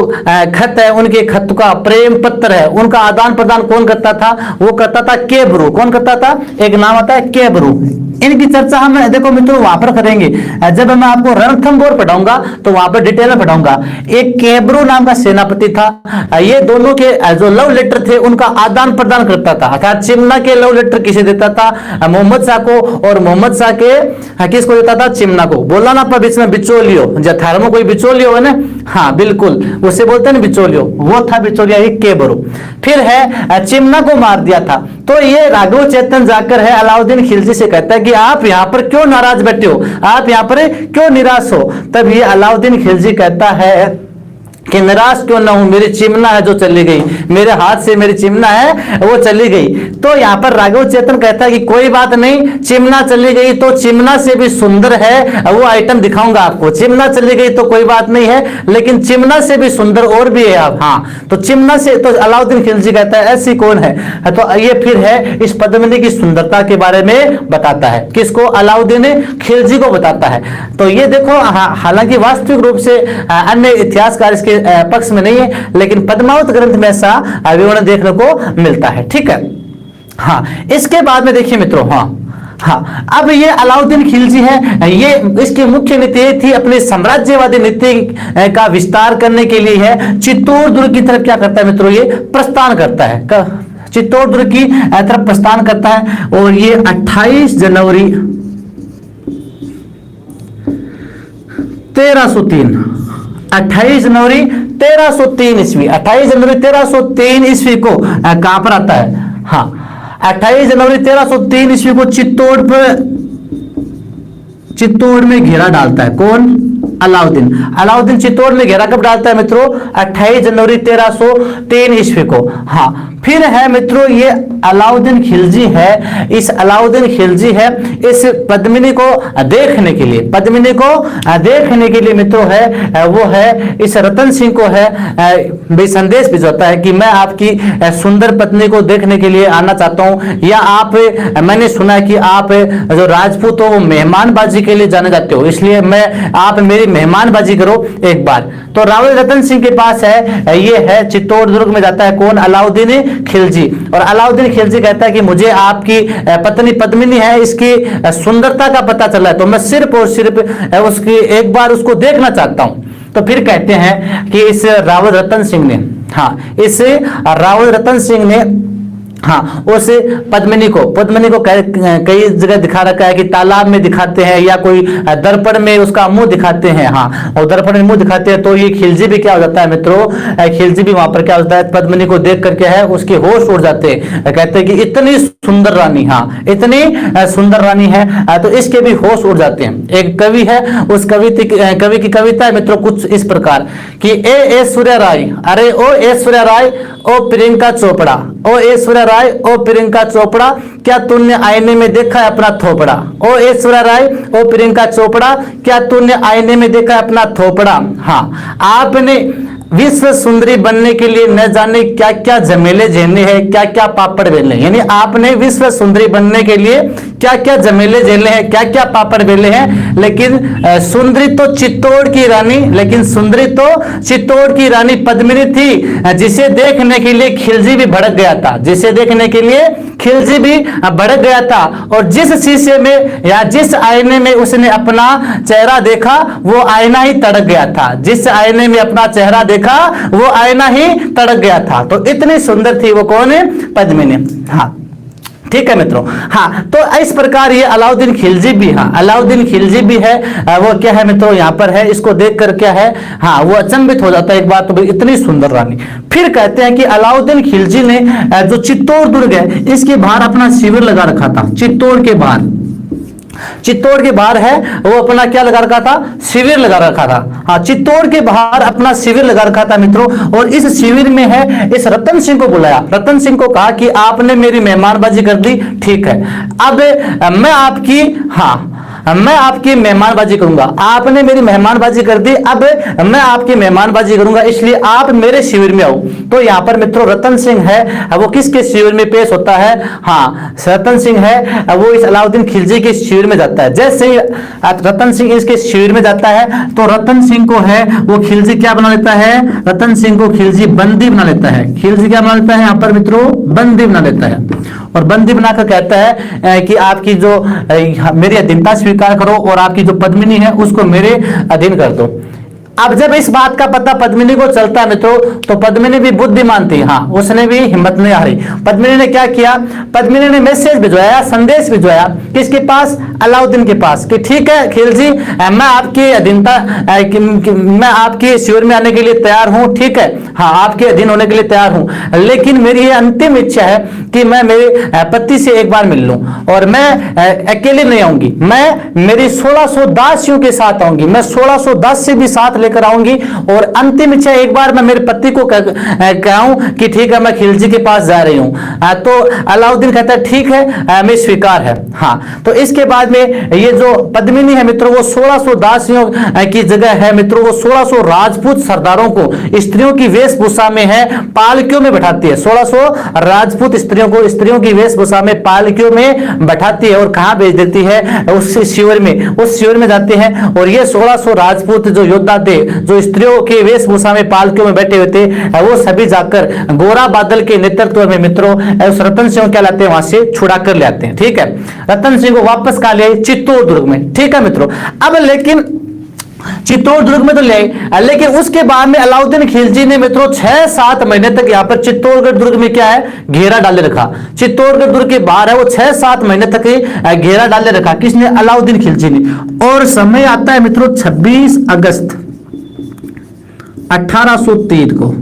खत है, उनके खत का प्रेम पत्र है, उनका आदान प्रदान कौन करता था, वो करता था केबरू। कौन करता था, एक नाम आता है केबरू। इनकी चर्चा हम देखो मित्रों वहां पर करेंगे, जब मैं आपको रणथंभौर पढ़ाऊंगा तो वहां पर डिटेल में पढ़ाऊंगा। एक केबरू नाम का सेनापति था, ये दोनों के जो लव लेटर थे उनका आदान प्रदान करता था। अर्थात चिमना के लव लेटर किसे देता था, मोहम्मद शाह को, और मोहम्मद शाह के किसको देता था, चिमना को। बोला ना पर बीच में बिचौलियो, जब थार कोई बिचौलियो है ना, हाँ बिल्कुल उसे बोलते हैं ना बिचौलियो, वो था बिचौलिया एक केबरू। फिर है चिमना को मार दिया था। तो ये राघव चेतन जाकर है अलाउद्दीन खिलजी से कहता है कि आप यहाँ पर क्यों नाराज बैठे हो, आप यहाँ पर क्यों निराश हो। तब ये अलाउद्दीन खिलजी कहता है कि निराश क्यों ना हूं, मेरी चिमना है जो चली गई, मेरे हाथ से मेरी चिमना है वो चली गई। तो यहाँ पर राघव चेतन कहता है कि कोई बात नहीं, चिमना चली गई तो चिमना से भी सुंदर है वो आइटम दिखाऊंगा आपको। चिमना चली गई तो कोई बात नहीं है, लेकिन चिमना से भी सुंदर और भी है आप। हाँ, तो चिमना से, तो अलाउद्दीन खिलजी कहता है ऐसी कौन है। तो ये फिर है इस पद्मिनी की सुंदरता के बारे में बताता है, किसको, अलाउद्दीन खिलजी को बताता है। तो ये देखो, हालांकि वास्तविक रूप से अन्य इतिहासकार इसके पक्ष में नहीं है, लेकिन पद्मावत ग्रंथ में ऐसा विवरण देखने को मिलता है। ठीक है, हाँ इसके बाद में देखिए मित्रों, हाँ अब ये अलाउद्दीन खिलजी है, ये इसकी मुख्य नीति थी अपनी साम्राज्यवादी नीति का विस्तार करने के लिए है चित्तौड़ दुर्ग की तरफ क्या करता है मित्रों, ये प्रस्थान करता है, चित्तौड़ दुर्ग की तरफ प्रस्थान करता है। और ये 28 जनवरी 1303, 28 जनवरी 1303 ईस्वी, 28 जनवरी 1303 ईस्वी को कहां पर आता है, हाँ 28 जनवरी 1303 ईस्वी को चित्तौड़ में घेरा डालता है। कौन, अलाउद्दीन। अलाउद्दीन चित्तौड़ में घेरा कब डालता है मित्रों, 28 जनवरी 1303 ईस्वी को। हाँ, फिर है मित्रों ये अलाउद्दीन खिलजी है, इस अलाउद्दीन खिलजी है इस पद्मिनी को देखने के लिए, पद्मिनी को देखने के लिए मित्रों है वो है इस रतन सिंह को है भी संदेश भिजवाता है कि मैं आपकी सुंदर पत्नी को देखने के लिए आना चाहता हूं, या आप, मैंने सुना है कि आप जो राजपूत हो वो मेहमानबाजी के लिए जाने जाते हो, इसलिए मैं, आप मेरी मेहमानबाजी करो एक बार। तो रावल रतन सिंह के पास है, ये है चित्तौड़ दुर्ग में जाता है कौन, अलाउद्दीन खिलजी। और अलाउद्दीन खिलजी कहता है कि मुझे आपकी पत्नी पद्मिनी है इसकी सुंदरता का पता चला है, तो मैं सिर्फ और सिर्फ उसकी एक बार उसको देखना चाहता हूं। तो फिर कहते हैं कि इस रावल रतन सिंह ने, हाँ इस रावल रतन सिंह ने, हाँ उस पद्मिनी को कई जगह दिखा रखा है कि तालाब में दिखाते हैं या कोई दर्पण में उसका मुंह दिखाते हैं। हाँ, और दर्पण में मुंह दिखाते हैं तो ये खिलजी भी क्या हो जाता है मित्रों, खिलजी भी वहां पर क्या होता है, पद्मिनी को देख करके है उसके होश उड़ जाते हैं, कहते हैं कि इतनी सुंदर रानी, हाँ इतनी सुंदर रानी है, तो इसके भी होश उड़ जाते हैं। एक कवि है, उस कवि की कविता है मित्रों कुछ इस प्रकार कि ए ऐश्वर्या राय, अरे ओ ऐश्वर्या राय, ओ प्रियंका चोपड़ा, ओ ऐश्वर्या राय, ओ प्रियंका चोपड़ा, क्या तूने आईने में देखा है अपना थोपड़ा। ओ ऐश्वर्या राय, ओ प्रियंका चोपड़ा, क्या तूने आईने में देखा है अपना थोपड़ा। हाँ, आपने विश्व सुंदरी बनने के लिए न जाने क्या क्या झमेले झेलने हैं, क्या क्या पापड़ बेलने, यानी आपने विश्व सुंदरी बनने के लिए क्या क्या झमेले झेलने हैं, क्या क्या पापड़ बेले हैं, लेकिन सुंदरी तो चित्तौड़ की रानी, लेकिन सुंदरी तो चित्तौड़ की रानी पद्मिनी थी, जिसे देखने के लिए खिलजी भी भड़क गया था, जिसे देखने के लिए खिलजी भी भड़क गया था। और जिस शीशे में या जिस आईने में उसने अपना चेहरा देखा वो आईना ही तड़क गया था, जिस आईने में अपना चेहरा देखा वो आईना ही तड़क गया था। तो इतनी सुंदर थी वो कौन है, पद्मिनी। हाँ ठीक है मित्रों, हाँ तो इस प्रकार ये अलाउद्दीन खिलजी भी, हाँ अलाउद्दीन खिलजी भी है, वो क्या है मित्रों यहाँ पर है, इसको देख कर क्या है, हाँ वो अचंभित हो जाता है एक बार, तो भाई इतनी सुंदर रानी। फिर कहते हैं कि अलाउद्दीन खिलजी ने जो चित्तौड़ दुर्ग है इसके बाहर अपना शिविर लगा रखा था, चित्तौड़ के बाहर, चित्तौड़ के बाहर है वो अपना क्या लगा रखा था, शिविर लगा रखा था। हाँ, चित्तौड़ के बाहर अपना शिविर लगा रखा था मित्रों। और इस शिविर में है इस रतन सिंह को बुलाया, रतन सिंह को कहा कि आपने मेरी मेहमानबाजी कर दी, ठीक है अब मैं आपकी, हाँ मैं आपकी मेहमानबाजी करूंगा। आपने मेरी मेहमानबाजी कर दी, अब मैं आपकी मेहमानबाजी करूंगा, इसलिए आप मेरे शिविर में आओ। तो यहाँ पर मित्रों रतन सिंह है वो किसके शिविर में पेश होता है? हाँ, रतन सिंह है वो इस अलाउद्दीन खिलजी के शिविर में जाता है। जैसे ही रतन सिंह इसके शिविर में जाता है तो रतन सिंह को है वो खिलजी क्या बना लेता है? रतन सिंह को खिलजी बंदी बना लेता है। खिलजी क्या बना लेता है? यहाँ पर मित्रों बंदी बना लेता है, और बंदी बनाकर कहता है कि आपकी जो मेरी अधीनता स्वीकार करो और आपकी जो पद्मिनी है उसको मेरे अधीन कर दो। अब जब इस बात का पता पद्मिनी को चलता है मित्रों, तो पद्मिनी भी बुद्धिमान थी, हाँ, उसने भी हिम्मत नहीं हारी। पद्मिनी ने क्या किया? पद्मिनी ने मैसेज भिजवाया, संदेश भिजवाया, किसके पास? अलाउद्दीन के पास, कि ठीक है खिलजी, मैं आपकी अधीनता मैं आपके शिविर में आने के लिए तैयार हूं, ठीक है, हाँ, आपके अधीन होने के लिए तैयार हूं, लेकिन मेरी ये अंतिम इच्छा है कि मैं मेरे पति से एक बार मिल लूं, और मैं अकेले नहीं आऊंगी, मैं मेरी 1600 दासियों के साथ आऊंगी, मैं 1600 दासी भी साथ लेकर आऊंगी, और अंतिम इच्छा एक बार मैं मेरे पति को कहूं कि ठीक है मैं खिलजी के पास जा रही हूं। तो अलाउद्दीन कहता है ठीक है, मैं स्वीकार है। हाँ, तो इसके बाद में ये जो पद्मिनी है मित्रों वो 1600 दासियों की जगह है मित्रों, वो 1600 राजपूत सरदारों को स्त्रियों की वेशभूषा में है पालकियों में बैठाती है। 1600 राजपूत स्त्रियों की वेशभूषा में पालकियों में बैठाती है और कहां भेज देती है? उस शिविर में, उस शिविर में जाते हैं। और ये 1600 राजपूत जो योद्धा थे, जो स्त्रियों के वेशभूषा में पालकियों में बैठे हुए थे, वो सभी जाकर गोरा बादल के नेतृत्व में मित्रों उस रतन सिंह को क्या लाते हैं? वहां से छुड़ा कर ले आते हैं। ठीक है, रतन सिंह को वापस कहा ले? चित्तौड़ दुर्ग में। ठीक है मित्रों, अब लेकिन चित्तौड़ दुर्ग में तो ले आए, लेकिन उसके बाद में अलाउद्दीन खिलजी ने मित्रों 6-7 महीने तक यहाँ पर चित्तौड़गढ़ दुर्ग में क्या है? घेरा डाले रखा। चित्तौड़गढ़ दुर्ग के बाहर है वो 6-7 महीने तक घेरा डाले रखा। किसने? अलाउद्दीन खिलजी ने। और समय आता है मित्रों 26 अगस्त 1803 को।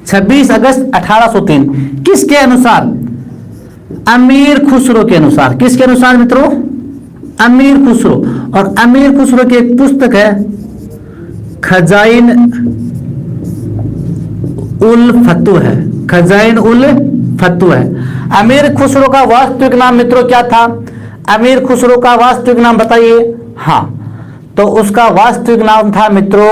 26 अगस्त 1803 किसके अनुसार? अमीर खुसरो के अनुसार। किसके अनुसार मित्रों? अमीर खुसरो। और अमीर खुसरो की एक पुस्तक है खजाइन उल फतू है। खजाइन उल फतू है। अमीर खुसरो का वास्तविक नाम मित्रों क्या था? अमीर खुसरो का वास्तविक नाम बताइए। हाँ, तो उसका वास्तविक नाम था मित्रों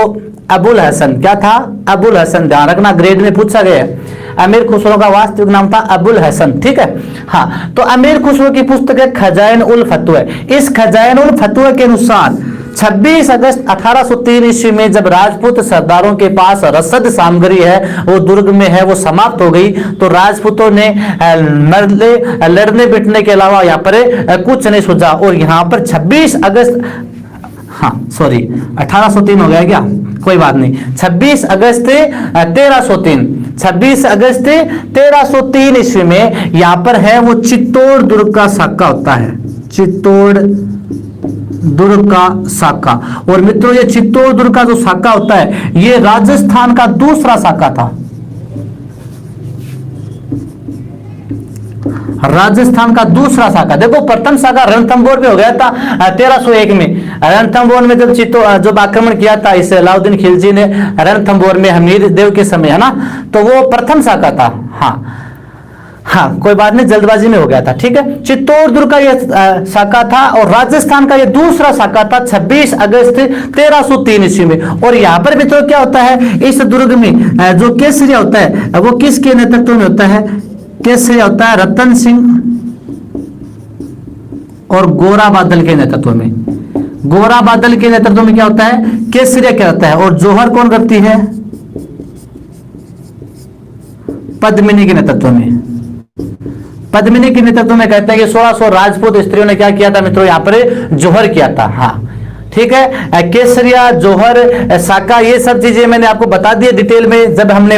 अबुल हसन। क्या था? अबुल हसन। ध्यान रखना, ग्रेड में पूछा गया है। अमीर खुसरो का वास्तविक नाम था अबुल हसन। ठीक है, हाँ, तो अमीर खुसरो की पुस्तक है खजाइन उल फतवा। इस खजाइन उल फतवा के अनुसार 26 अगस्त 1803 ईस्वी में जब राजपूत सरदारों के पास रसद सामग्री है वो दुर्ग में है वो समाप्त हो गई, तो राजपूतों ने लड़ने बिटने के अलावा यहाँ पर कुछ नहीं सोचा। और यहाँ पर 26 अगस्त, हाँ सॉरी 1803 हो गया क्या? कोई बात नहीं, 26 अगस्त 1303, 26 अगस्त 1303 ईस्वी में यहाँ पर है वो चित्तौड़ दुर्ग का साका होता है। चित्तौड़ दुर्ग का साका। और मित्रों ये चित्तौड़ दुर्ग का जो साका होता है ये राजस्थान का दूसरा साका था। राजस्थान का दूसरा साका। देखो प्रथम साका रणथंभौर में हो गया था 1301 में। रणथंभौर में जब आक्रमण किया था इस अलाउद्दीन खिलजी ने रणथंभौर में हमीर देव के समय, है ना, तो वो प्रथम साका था। हाँ हाँ, कोई बात नहीं, जल्दबाजी में हो गया था। ठीक है, चित्तौड़ दुर्ग का ये साका था और राजस्थान का ये दूसरा साका था 26 अगस्त 1303 ईस्वी में। और यहाँ पर भी तो क्या होता है, इस दुर्ग में जो केसरिया होता है वो किसके नेतृत्व में होता है? केसरिया होता है रतन सिंह और गोरा बादल के नेतृत्व में। गोरा बादल के नेतृत्व में क्या होता है? केसरिया क्या होता है। और जोहर कौन करती है? पद्मिनी के नेतृत्व में। पद्मिनी के नेतृत्व में कहते हैं कि 1600 राजपूत स्त्रियों ने क्या किया था मित्रों? यहाँ पर जोहर किया था। हाँ ठीक है, केसरिया, जोहर, साका, ये सब चीजें मैंने आपको बता दी डिटेल में। जब हमने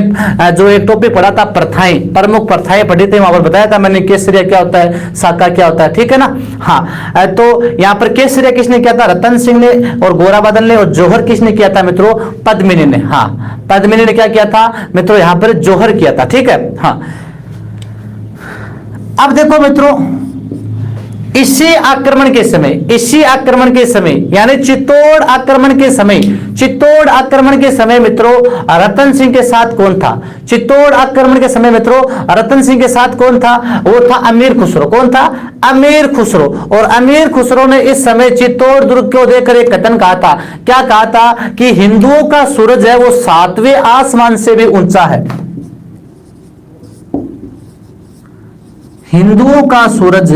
जो एक टॉपिक पढ़ा था प्रथाएं, प्रमुख प्रथाएं पढ़ी थी, वहां पर बताया था मैंने केसरिया क्या होता है, साका क्या होता है। ठीक है ना। हाँ, तो यहाँ पर केसरिया किसने किया था? रतन सिंह ने और गोरा बादल ने। और जोहर किसने किया था मित्रों? पद्मिनी ने। हाँ, पद्मिनी ने क्या किया था मित्रों? यहाँ पर जोहर किया था। ठीक है। हाँ, अब देखो मित्रों इसी आक्रमण के समय यानी चित्तौड़ आक्रमण के समय मित्रों रतन सिंह के साथ कौन था? चित्तौड़ आक्रमण के समय मित्रों रतन सिंह के साथ कौन था? वो था अमीर खुसरो। कौन था? अमीर खुसरो। और अमीर खुसरो ने इस समय चित्तौड़ दुर्ग को देखकर एक कथन कहा था। क्या कहा था? कि हिंदुओं का सूरज है वो 7वें आसमान से भी ऊंचा है। हिंदुओं का सूरज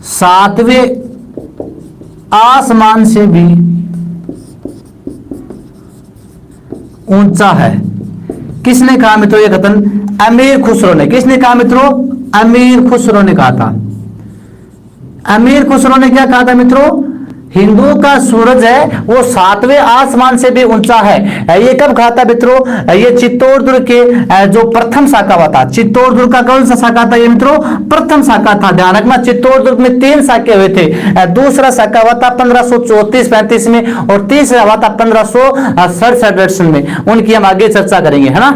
7वें आसमान से भी ऊंचा है। किसने कहा मित्रों ये कथन? अमीर खुसरो ने। किसने कहा मित्रों? अमीर खुसरो ने कहा था। अमीर खुसरो ने क्या कहा था मित्रों? हिंदुओं का सूरज है वो 7वें आसमान से भी ऊंचा है। ये कब कहा था मित्रों? ये चित्तौड़ दुर्ग के जो प्रथम शाखा हुआ था। चित्तौड़ दुर्ग का कौन सा शाखा था ये मित्रों? प्रथम शाखा था। ध्यान रखना, चित्तौड़ दुर्ग में 3 शाखे हुए थे। दूसरा शाखा हुआ था 1534-35 में और तीसरा हुआ था 1567 में। उनकी हम आगे चर्चा करेंगे, है ना?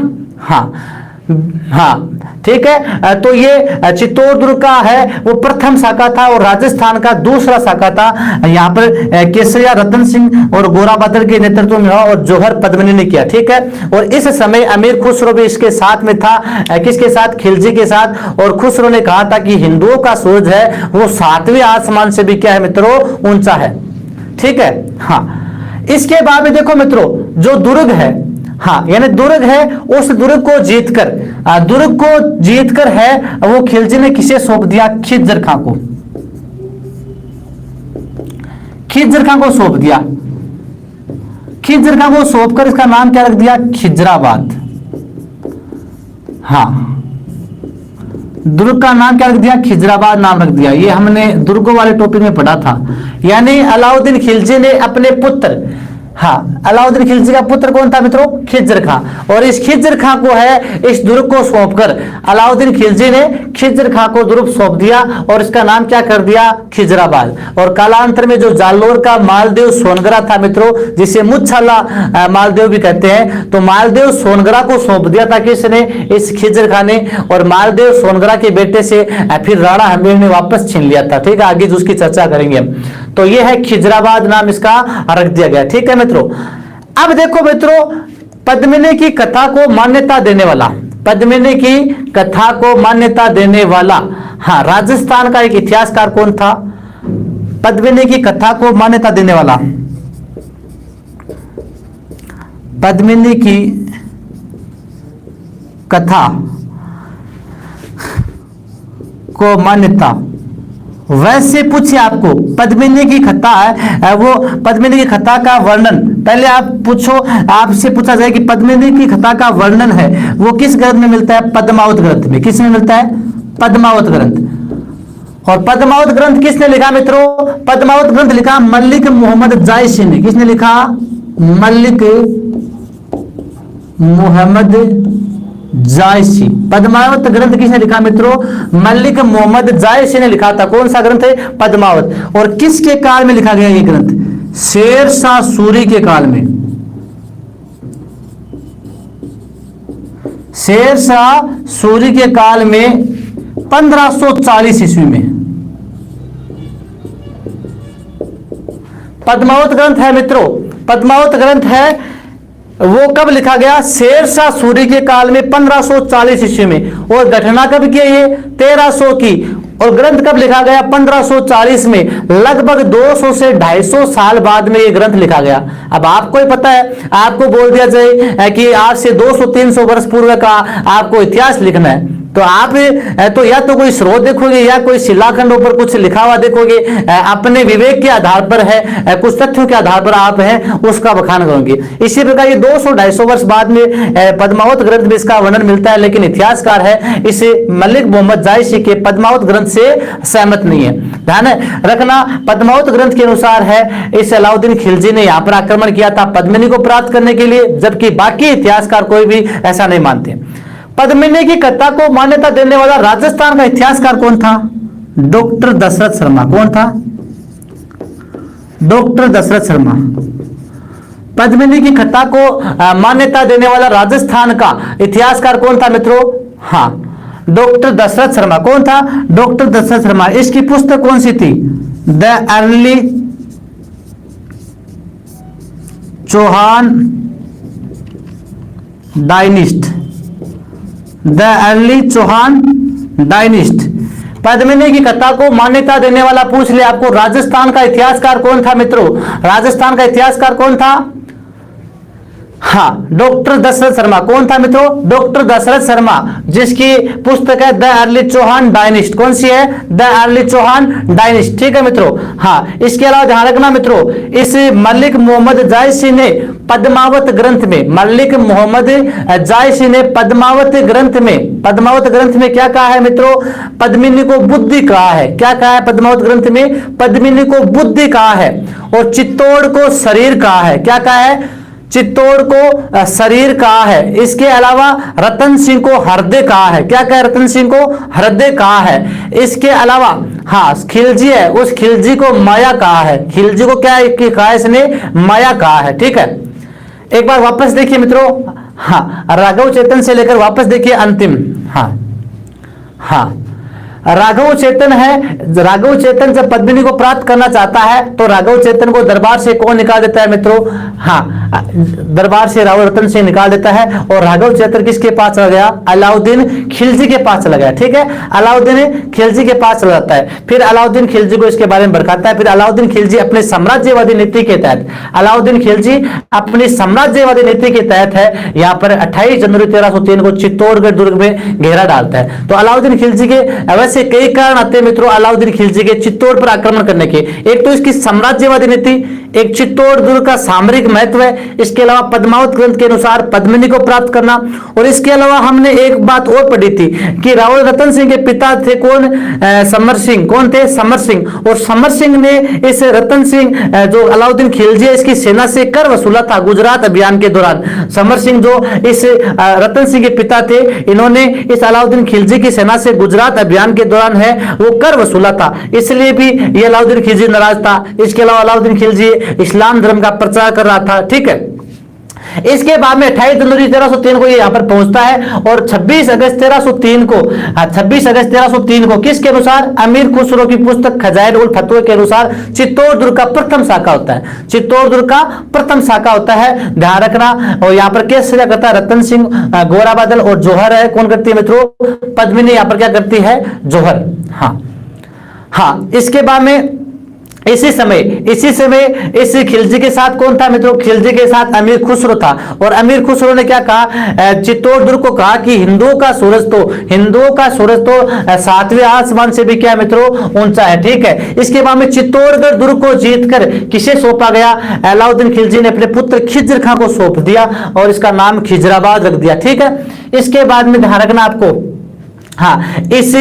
हाँ ठीक है। तो ये चित्तौड़ दुर्ग का है वो प्रथम शाखा था और राजस्थान का दूसरा शाखा था। यहाँ पर केसरिया रतन सिंह और गोरा बादल के नेतृत्व में हुआ और जौहर पद्मिनी ने किया। ठीक है। और इस समय अमीर खुसरो भी इसके साथ में था। किसके साथ? खिलजी के साथ। और खुसरो ने कहा था कि हिंदुओं का सूरज है वो 7वें आसमान से भी क्या है मित्रों? ऊंचा है। ठीक है। हाँ, इसके बाद में देखो मित्रों जो दुर्ग है, हाँ यानी दुर्ग है, उस दुर्ग को जीतकर है वो खिलजी ने किसे सौंप दिया? खिज्जर खां को। खिज्जर खां को सौंप दिया। खिज्जर खां को सौंपकर इसका नाम क्या रख दिया? खिजराबाद। हाँ, दुर्ग का नाम क्या रख दिया? खिजराबाद नाम रख दिया। ये हमने दुर्गों वाले टॉपिक में पढ़ा था। यानी अलाउद्दीन खिलजी ने अपने पुत्र, हाँ अलाउद्दीन खिलजी का पुत्र कौन था मित्रों? खिज्जर खां। और इस खिज्जर खां को है इस दुर्ग को सौंपकर अलाउद्दीन खिलजी ने खिज्जर खां को दुर्ग सौंप दिया और इसका नाम क्या कर दिया? खिजराबाद। और कालांतर में जो जालोर का मालदेव सोनगरा था मित्रों, जिसे मुच्छाला मालदेव भी कहते हैं, तो मालदेव सोनगरा को सौंप दिया था किसने? इस खिज्जर खां ने। और मालदेव सोनगरा के बेटे से फिर राणा हमीर ने वापस छीन लिया था। ठीक है, आगे उसकी चर्चा करेंगे हम। तो यह है खिजराबाद नाम इसका रख दिया गया। ठीक है मित्रों। अब देखो मित्रों पद्मिनी की कथा को मान्यता देने वाला, पद्मिनी की कथा को मान्यता देने वाला, हाँ राजस्थान का एक इतिहासकार कौन था? पद्मिनी की कथा को मान्यता देने वाला, पद्मिनी की कथा को मान्यता, वैसे पूछिए आपको पद्मिनी की कथा है वो पद्मिनी की कथा का वर्णन, पहले आप पूछो, आपसे पूछा जाए कि पद्मिनी की कथा का वर्णन है वो किस ग्रंथ में मिलता है? पद्मावत ग्रंथ में। किस में मिलता है? पद्मावत ग्रंथ। और पद्मावत ग्रंथ किसने लिखा मित्रों? पद्मावत ग्रंथ लिखा मलिक मोहम्मद जायसी ने। किसने लिखा? मलिक मोहम्मद जायसी। पद्मावत ग्रंथ किसने लिखा मित्रों? मलिक मोहम्मद जायसी ने लिखा था। कौन सा ग्रंथ है? पद्मावत। और किसके काल में लिखा गया ये ग्रंथ? शेरशाह सूरी के काल में। शेरशाह सूरी के काल में 1540 ईस्वी में पद्मावत ग्रंथ है मित्रों। पद्मावत ग्रंथ है वो कब लिखा गया? शेरशाह सूरी के काल में 1540 ईस्वी में। और घटना कब की? ये 1300 की। और ग्रंथ कब लिखा गया? 1540 में। लगभग 200 से 250 साल बाद में ये ग्रंथ लिखा गया। अब आपको ही पता है, आपको बोल दिया जाए कि आज से 200-300 वर्ष पूर्व का आपको इतिहास लिखना है, तो आप तो या तो कोई स्रोत देखोगे या कोई शिलाखंडों पर कुछ लिखा हुआ देखोगे, अपने विवेक के आधार पर है, कुछ तथ्यों के आधार पर आप हैं उसका बखान करोगे। इसी प्रकार ये 200-250 वर्ष बाद में पद्मावत ग्रंथ में इसका वर्णन मिलता है, लेकिन इतिहासकार है इसे मलिक मोहम्मद जायसी के पद्मावत ग्रंथ से सहमत नहीं है। ध्यान रखना, पद्मावत ग्रंथ के अनुसार है इस अलाउद्दीन खिलजी ने यहाँ पर आक्रमण किया था पद्मिनी को प्राप्त करने के लिए, जबकि बाकी इतिहासकार कोई भी ऐसा नहीं मानते। पद्मिनी की कथा को मान्यता देने वाला राजस्थान का इतिहासकार कौन था? डॉक्टर दशरथ शर्मा। कौन था? डॉक्टर दशरथ शर्मा। पद्मिनी की कथा को मान्यता देने वाला राजस्थान का इतिहासकार कौन था मित्रों? हाँ डॉक्टर दशरथ शर्मा। कौन था? डॉक्टर दशरथ शर्मा। इसकी पुस्तक कौन सी थी? The early Chauhan dynasty. The early Chauhan dynasty. Padmini की कथा को मान्यता देने वाला पूछ ले आपको, राजस्थान का इतिहासकार कौन था मित्रों? राजस्थान का इतिहासकार कौन था? हाँ, डॉक्टर दशरथ शर्मा। कौन था मित्रों? डॉक्टर दशरथ शर्मा, जिसकी पुस्तक है द अर्ली चौहान डायनिस्ट। कौन सी है? The early Chauhan dynasty. ठीक है मित्रों। हाँ, इसके अलावा ध्यान रखना मित्रों, इस मलिक मोहम्मद जायसी ने पद्मावत ग्रंथ में, मलिक मोहम्मद जायसी ने पद्मावत ग्रंथ में क्या कहा है मित्रों? पद्मिनी को बुद्धि कहा है। क्या कहा है पद्मावत ग्रंथ में? पद्मिनी को बुद्धि कहा है और चित्तौड़ को शरीर कहा है। क्या कहा है? चित्तौड़ को शरीर कहा है। इसके अलावा रतन सिंह को हृदय कहा है। क्या कहा है? रतन सिंह को हृदय कहा है। इसके अलावा हाँ, खिलजी है, उस खिलजी को माया कहा है। खिलजी को क्या कहा है? इसने माया कहा है। ठीक है, एक बार वापस देखिए मित्रों। हाँ, राघव चेतन से लेकर वापस देखिए अंतिम। हाँ, राघव चेतन है। राघव चेतन जब पद्मिनी को प्राप्त करना चाहता है तो राघव चेतन को दरबार से कौन निकाल देता है मित्रों? हाँ, दरबार से राव रतन सिंह निकाल देता है और राघव चेतन किसके पास चला गया? अलाउद्दीन खिलजी के पास चला गया। ठीक है, अलाउद्दीन खिलजी के पास चला जाता है। फिर अलाउद्दीन खिलजी को इसके बारे में भड़काता है। फिर अलाउद्दीन खिलजी अपने साम्राज्यवादी नीति के तहत, अलाउद्दीन खिलजी अपनी साम्राज्यवादी नीति के तहत है यहाँ पर 28 जनवरी 1303 को चित्तौड़गढ़ दुर्ग में घेरा डालता है। तो अलाउद्दीन खिलजी के वैसे कई कारण आते हैं मित्रों अलाउद्दीन खिलजी के चित्तौड़ पर आक्रमण करने के। एक तो इसकी साम्राज्यवादी नीति, एक चित्तौड़ दुर्ग का सामरिक महत्व है, इसके अलावा पद्मावत ग्रंथ के अनुसार पद्मिनी को प्राप्त करना। और इसके अलावा हमने एक बात और पढ़ी थी कि रावल रतन सिंह के पिता थे कौन? समर सिंह। कौन थे? समर सिंह। और समर सिंह ने इस रतन सिंह जो अलाउद्दीन खिलजी है इसकी सेना से कर वसूला था गुजरात अभियान के दौरान। समर सिंह जो इस रतन सिंह के पिता थे, इन्होंने इस अलाउद्दीन खिलजी की सेना से गुजरात अभियान के दौरान है वो कर वसूला था, इसलिए भी ये अलाउद्दीन खिलजी नाराज था। इसके अलावा अलाउद्दीन खिलजी इस्लाम धर्म का प्रचार कर रहा था। ठीक है, इसके बाद में 28 जनवरी 1303 को ये यहाँ पर पहुंचता है और 26 अगस्त 1303 को किसके अनुसार? अमीर खुसरो की पुस्तक खजाइर उल फतवे के अनुसार चित्तौड़ दुर्ग का प्रथम शाखा होता है। चित्तौड़ दुर्ग का प्रथम शाखा होता है, ध्यान रखना। और यहाँ पर केस सजा करता है रतन सिंह, गोरा बादल और जौहर है। कौन करती है मित्रों? पद्मिनी यहाँ पर क्या करती है? जौहर। हाँ, इसके बाद में इसी समय इस खिलजी के साथ कौन था मित्रों? खिलजी के साथ अमीर खुसरो था। और अमीर खुसरो ने क्या कहा? चित्तौड़ दुर्ग को कहा कि हिंदुओं का सूरज तो सातवें आसमान से भी क्या मित्रों? ऊंचा है। ठीक है, इसके बाद में चित्तौड़गढ़ दुर्ग को जीतकर किसे सौंपा गया? अलाउद्दीन खिलजी ने अपने पुत्र खिज्र खां को सौंप दिया और इसका नाम खिजराबाद रख दिया। ठीक है, इसके बाद में ध्यान रखना आपको, हाँ, इस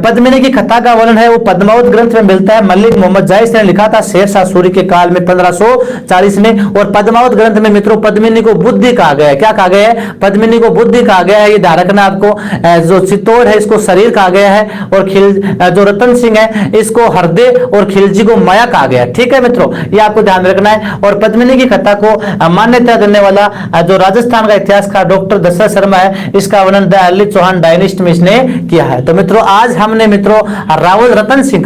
पद्मिनी की कथा का वर्णन है वो पद्मावत ग्रंथ में मिलता है। मलिक मोहम्मद जायस ने लिखा था शेरशाह सूरी के काल में 1540 में। और पद्मावत ग्रंथ में मित्रों पद्मिनी को बुद्धि कहा गया है। क्या कहा गया है? पद्मिनी को बुद्धि कहा गया है। ये ध्यान रखना आपको। जो चित्तौड़ है इसको शरीर कहा गया है और जो रतन सिंह है इसको हृदय और खिलजी को माया कहा गया है। ठीक है मित्रों, ये आपको ध्यान रखना है। और पद्मिनी की कथा को मान्यता देने वाला जो राजस्थान का इतिहासकार डॉक्टर दशरथ शर्मा है, इसका वर्णन द अर्ली चौहान डायनिस्ट में इसने किया है। तो मित्रों आज हमने मित्रों रावल रतन सिंह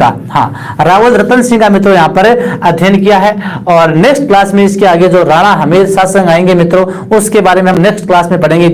का मित्रों यहाँ पर अध्ययन किया है। और नेक्स्ट क्लास में इसके आगे जो राणा हमीर शासक आएंगे मित्रों, उसके बारे में हम नेक्स्ट क्लास में पढ़ेंगे।